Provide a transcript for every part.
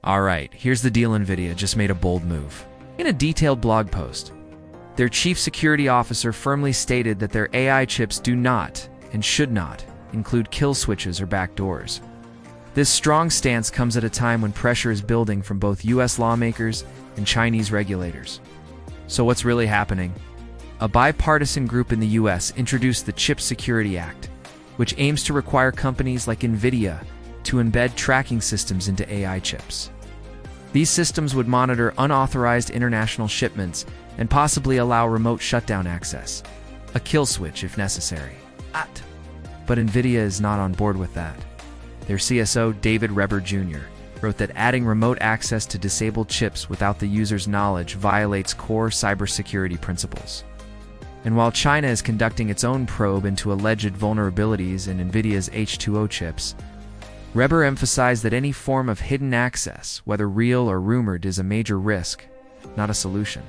Alright, here's the deal. Nvidia just made a bold move. In a detailed blog post, their chief security officer firmly stated that their AI chips do not, and should not, include kill switches or backdoors. This strong stance comes at a time when pressure is building from both US lawmakers and Chinese regulators. So what's really happening? A bipartisan group in the US introduced the Chip Security Act, which aims to require companies like Nvidia to embed tracking systems into AI chips. These systems would monitor unauthorized international shipments and possibly allow remote shutdown access, a kill switch if necessary. But Nvidia is not on board with that. Their CSO, Reber Jr, wrote that adding remote access to disabled chips without the user's knowledge violates core cybersecurity principles. And while China is conducting its own probe into alleged vulnerabilities in Nvidia's H200 chips, Reber emphasized that any form of hidden access, whether real or rumored, is a major risk, not a solution.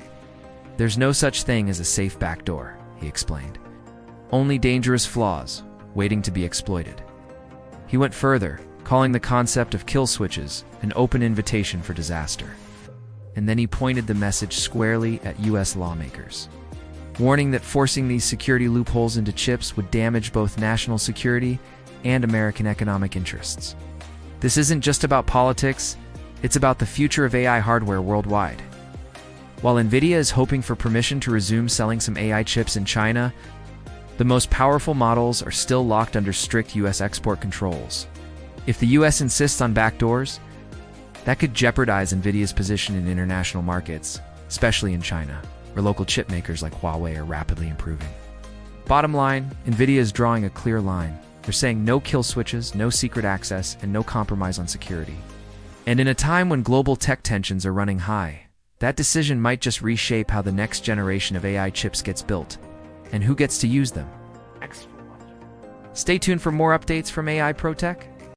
There's no such thing as a safe backdoor, he explained. Only dangerous flaws, waiting to be exploited. He went further, calling the concept of kill switches an open invitation for disaster. And then he pointed the message squarely at US lawmakers, warning that forcing these security loopholes into chips would damage both national security and American economic interests. This isn't just about politics, it's about the future of AI hardware worldwide. While Nvidia is hoping for permission to resume selling some AI chips in China, the most powerful models are still locked under strict US export controls. If the US insists on backdoors, that could jeopardize Nvidia's position in international markets, especially in China, where local chip makers like Huawei are rapidly improving. Bottom line, Nvidia is drawing a clear line. They're saying no kill switches, no secret access, and no compromise on security. And in a time when global tech tensions are running high, that decision might just reshape how the next generation of AI chips gets built, and who gets to use them. Stay tuned for more updates from AI Pro Tech.